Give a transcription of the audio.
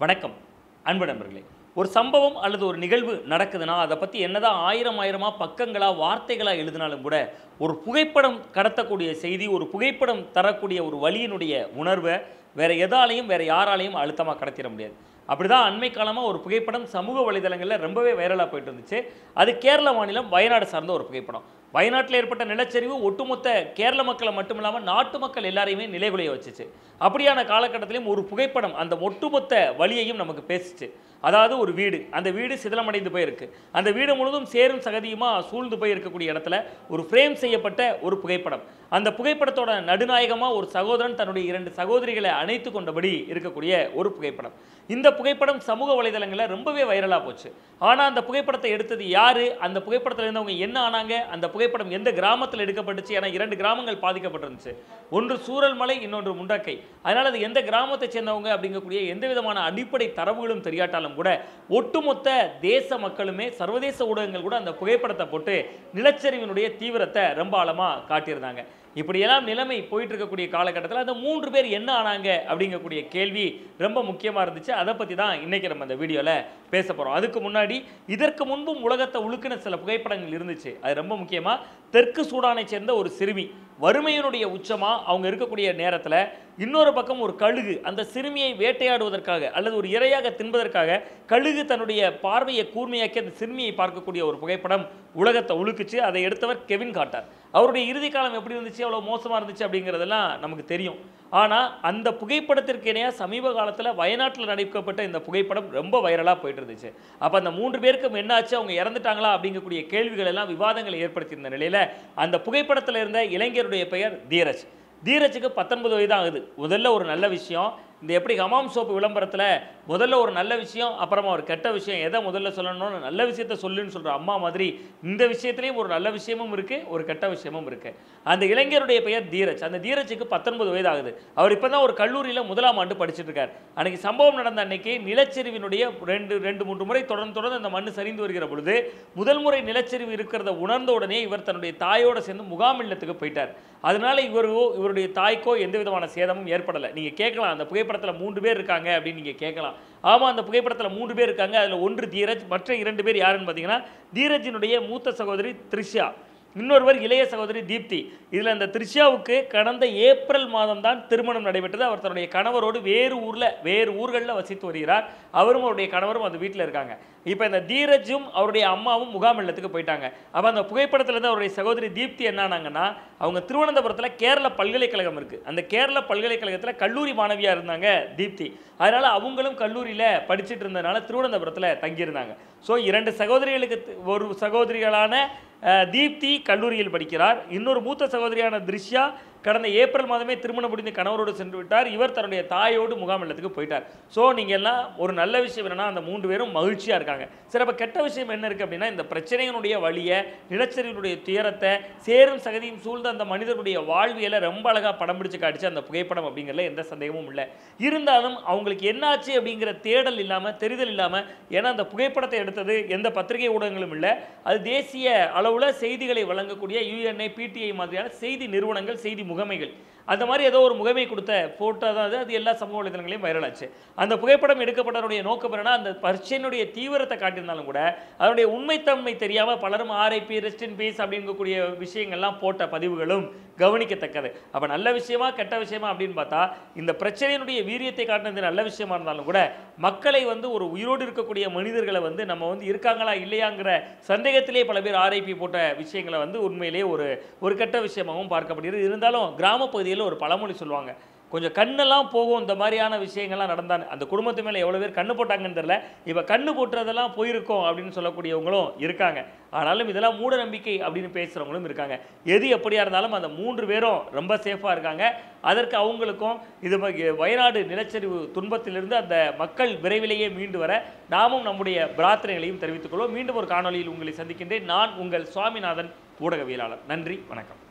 வணக்கம் அன்பு நண்பர்களே. ஒரு சம்பவம் அல்லது ஒரு நிகழ்வு நடக்குதுன்னா அதை பற்றி என்னதான் ஆயிரமா பக்கங்களாக வார்த்தைகளாக எழுதினாலும் கூட ஒரு புகைப்படம் கடத்தக்கூடிய செய்தி, ஒரு புகைப்படம் தரக்கூடிய ஒரு வழியினுடைய உணர்வை வேறு எதாலையும் வேறு யாராலையும் அழுத்தமாக கடத்திட முடியாது. அப்படிதான் அண்மை காலமாக ஒரு புகைப்படம் சமூக வலைதளங்களில் ரொம்பவே வைரலாக போயிட்டு இருந்துச்சு. அது கேரள மாநிலம் வயநாடு சார்ந்த ஒரு புகைப்படம். வயநாட்டில் ஏற்பட்ட நிலச்சரிவு ஒட்டுமொத்த கேரள மக்களை மட்டுமில்லாமல் நாட்டு மக்கள் எல்லாரையுமே நிலைகுலைய வச்சுச்சு. அப்படியான காலகட்டத்திலையும் ஒரு புகைப்படம் அந்த ஒட்டுமொத்த வழியையும் நமக்கு பேசிச்சு. அதாவது ஒரு வீடு, அந்த வீடு சிதிலமடைந்து போயிருக்கு. அந்த வீடு முழுவதும் சேரும் சகதியுமாக சூழ்ந்து போய் இருக்கக்கூடிய இடத்துல ஒரு ஃப்ரேம் செய்யப்பட்ட ஒரு புகைப்படம். அந்த புகைப்படத்தோட நடுநாயகமாக ஒரு சகோதரன் தன்னுடைய 2 சகோதரிகளை அணைத்து கொண்டபடி இருக்கக்கூடிய ஒரு புகைப்படம். இந்த புகைப்படம் சமூக வலைதளங்களில் ரொம்பவே வைரலாக போச்சு. ஆனால் அந்த புகைப்படத்தை எடுத்தது யார், அந்த புகைப்படத்தில் இருந்தவங்க என்ன ஆனாங்க, அந்த புகைப்படம் எந்த கிராமத்தில் எடுக்கப்பட்டுச்சு, ஏன்னா 2 கிராமங்கள் பாதிக்கப்பட்டிருந்துச்சு. ஒன்று சூரல்மலை, இன்னொன்று முண்டக்கை. அதனால் அது எந்த கிராமத்தை சேர்ந்தவங்க அப்படிங்கக்கூடிய எந்த விதமான அடிப்படை தரவுகளும் தெரியாட்டாலும் கூட ஒட்டுமொத்த தேச மக்களுமே சர்வதேச ஊடகங்கள் கூட அந்த புகைப்படத்தை போட்டு நிலச்சரிவினுடைய தீவிரத்தை ரொம்ப ஆழமாக காட்டியிருந்தாங்க. இப்படியெல்லாம் நிலைமை போயிட்டு இருக்கக்கூடிய காலகட்டத்தில் அந்த 3 பேர் என்ன ஆனாங்க அப்படிங்கக்கூடிய கேள்வி ரொம்ப முக்கியமாக இருந்துச்சு. அதை பற்றி தான் இன்றைக்கி நம்ம இந்த வீடியோவில் பேச போகிறோம். அதுக்கு முன்னாடி இதற்கு முன்பும் உலகத்தை உழுக்கின சில புகைப்படங்கள் இருந்துச்சு. அது ரொம்ப முக்கியமாக தெற்கு சூடானை சேர்ந்த ஒரு சிறுமி வறுமையினுடைய உச்சமாக அவங்க இருக்கக்கூடிய நேரத்தில் இன்னொரு பக்கம் ஒரு கழுகு அந்த சிறுமியை வேட்டையாடுவதற்காக அல்லது ஒரு இரையாக தின்பதற்காக கழுகு தன்னுடைய பார்வையை கூர்மையாக்கி அந்த சிறுமியை பார்க்கக்கூடிய ஒரு புகைப்படம் உலகத்தை உழுக்குச்சு. அதை எடுத்தவர் கெவின் கார்ட்டர். அவருடைய இறுதி காலம் எப்படி இருந்துச்சு, அவ்வளோ மோசமாக இருந்துச்சு அப்படிங்கிறதெல்லாம் நமக்கு தெரியும். ஆனால் அந்த புகைப்படத்திற்கு இணையாக சமீப காலத்தில் வயநாட்டில் நடிக்கப்பட்ட இந்த புகைப்படம் ரொம்ப வைரலாக போயிட்டு இருந்துச்சு. அப்போ அந்த 3 பேருக்கும் என்னாச்சு, அவங்க இறந்துட்டாங்களா அப்படிங்கக்கூடிய கேள்விகள் எல்லாம் விவாதங்களை ஏற்படுத்தியிருந்த நிலையில் அந்த புகைப்படத்தில் இருந்த இளைஞருடைய பெயர் தீரஜ். தீரஜுக்கு 19 வயது ஆகுது. முதல்ல ஒரு நல்ல விஷயம், இந்த எப்படி ஹமாம் சோப்பு விளம்பரத்தில் முதல்ல ஒரு நல்ல விஷயம் அப்புறமா ஒரு கெட்ட விஷயம், எதை முதல்ல சொல்லணும்னு நல்ல விஷயத்த சொல்லுன்னு சொல்கிற அம்மா மாதிரி இந்த விஷயத்துலேயும் ஒரு நல்ல விஷயமும் இருக்குது, ஒரு கெட்ட விஷயமும் இருக்குது. அந்த இளைஞருடைய பெயர் தீரஜ். அந்த தீரஜுக்கு 19 வயது ஆகுது. அவர் இப்போ தான் ஒரு கல்லூரியில் 1ஆம் ஆண்டு படிச்சுட்டு இருக்கார். அன்றைக்கி சம்பவம் நடந்த அன்னைக்கு நிலச்சரிவினுடைய 2-3 முறை தொடர்ந்து அந்த மண் சரிந்து வருகிற பொழுது முதல் முறை நிலச்சரிவு இருக்கிறத உணர்ந்த உடனே இவர் தன்னுடைய தாயோடு சேர்ந்து முகாம் இல்லத்துக்கு போயிட்டார். அதனால இவருடைய தாய்க்கோ எந்த விதமான சேதமும் ஏற்படலை. நீங்கள் கேட்கலாம், அந்த புகைப்படத்தில் 3 பேர் இருக்காங்க அப்படின்னு நீங்கள் கேட்கலாம். ஆமாம், அந்த புகைப்படத்தில் 3 பேர் இருக்காங்க. அதில் ஒன்று தீரஜ், மற்ற 2 பேர் யாருன்னு பார்த்தீங்கன்னா தீரஜினுடைய மூத்த சகோதரி த்ரிஷா, இன்னொருவர் இளைய சகோதரி தீப்தி. இதில் அந்த த்ரிஷாவுக்கு கடந்த ஏப்ரல் மாதம் தான் திருமணம் நடைபெற்றது. அவர் தன்னுடைய கணவரோடு வேறு ஊர்களில் வசித்து வருகிறார். அவரும் அவருடைய கணவரும் அந்த வீட்டில் இருக்காங்க. இப்போ இந்த தீரஜும் அவருடைய அம்மாவும் முகாம் இல்லத்துக்கு போயிட்டாங்க. அப்போ அந்த புகைப்படத்தில் இருந்து அவருடைய சகோதரி தீப்தி என்னானாங்கன்னா, அவங்க திருவனந்தபுரத்தில் கேரள பல்கலைக்கழகம் இருக்குது. அந்த கேரள பல்கலைக்கழகத்தில் கல்லூரி மாணவியாக இருந்தாங்க தீப்தி. அதனால் அவங்களும் கல்லூரியில் படிச்சுட்டு இருந்ததுனால திருவனந்தபுரத்தில் தங்கியிருந்தாங்க. ஸோ 2 சகோதரிகளுக்கு ஒரு சகோதரிகளான தீப்தி கல்லூரியில் படிக்கிறார். இன்னொரு மூத்த சகோதரியான த்ரிஷா கடந்த ஏப்ரல் மாதமே திருமணம் முடிந்து கணவரோடு சென்று விட்டார். இவர் தன்னுடைய தாயோடு முகாம் இல்லத்துக்கு போயிட்டார். ஸோ நீங்கள் எல்லாம் ஒரு நல்ல விஷயம் என்னென்னா அந்த 3 பேரும் மகிழ்ச்சியாக இருக்காங்க. சரி, அப்போ கெட்ட விஷயம் என்ன இருக்குது அப்படின்னா, இந்த பிரச்சனையினுடைய வழியை, நிலச்சரிவினுடைய துயரத்தை, சேரும் சகதியும் சூழ்ந்த அந்த மனிதனுடைய வாழ்வியலை ரொம்ப அழகாக படம் பிடிச்சு காட்டிச்சு அந்த புகைப்படம் அப்படிங்கிறதுல எந்த சந்தேகமும் இல்லை. இருந்தாலும் அவங்களுக்கு என்னாச்சு அப்படிங்கிற தேடல் இல்லாமல், தெரிதல் இல்லாமல், ஏன்னா அந்த புகைப்படத்தை எடுத்தது எந்த பத்திரிகை ஊடகங்களும் இல்லை, அது தேசிய அளவில் செய்திகளை வழங்கக்கூடிய UNA, PTI மாதிரியான செய்தி நிறுவனங்கள், செய்தி முகமைகள், அந்த மாதிரி ஏதோ ஒரு முகமை கொடுத்த ஃபோட்டோ தான் அது எல்லா சமூக வலைதளங்களையும் வைரலாச்சு. அந்த புகைப்படம் எடுக்கப்பட்டவருடைய நோக்கம் என்னன்னா, அந்த பரீட்சையினுடைய தீவிரத்தை காட்டியிருந்தாலும் கூட அதனுடைய உண்மைத்தன்மை தெரியாமல் பலரும் RIP, ரெஸ்ட் இன் பீஸ் அப்படிங்கக்கூடிய விஷயங்கள்லாம் போட்ட பதிவுகளும் கவனிக்கத்தக்கது. அப்போ நல்ல விஷயமா கெட்ட விஷயமா அப்படின்னு பார்த்தா, இந்த பிரச்சனையினுடைய வீரியத்தை காட்டினது நல்ல விஷயமா இருந்தாலும் கூட மக்களை ஒரு உயிரோடு இருக்கக்கூடிய மனிதர்களை நம்ம இருக்காங்களா இல்லையாங்கிற சந்தேகத்திலே பல பேர் RIP போட்ட விஷயங்களை உண்மையிலேயே ஒரு கெட்ட விஷயமாகவும் பார்க்கப்படுகிறது. இருந்தாலும் கிராம பகுதியில் ஒரு பழமொழி சொல்லுவாங்க, கொஞ்சம் கண்ணெல்லாம் போகும் இந்த மாதிரியான விஷயங்கள்லாம் நடந்தாங்க. அந்த குடும்பத்து மேலே எவ்வளோ பேர் கண்ணு போட்டாங்கன்னு தெரியல. இப்போ கண்ணு போட்டுறதெல்லாம் போயிருக்கோம் அப்படின்னு சொல்லக்கூடியவங்களும் இருக்காங்க. ஆனாலும் இதெல்லாம் மூட நம்பிக்கை அப்படின்னு பேசுகிறவங்களும் இருக்காங்க. எது எப்படியா இருந்தாலும் அந்த 3 பேரும் ரொம்ப சேஃபாக இருக்காங்க. அதற்கு அவங்களுக்கும் இது வயநாடு நிலச்சரிவு துன்பத்திலிருந்து அந்த மக்கள் விரைவிலேயே மீண்டு வர நாமும் நம்முடைய பிரார்த்தனைகளையும் தெரிவித்துக் கொள்வோம். மீண்டும் ஒரு காணொலியில் உங்களை சந்திக்கின்றேன். நான் உங்கள் சுவாமிநாதன், ஊடகவியலாளர். நன்றி, வணக்கம்.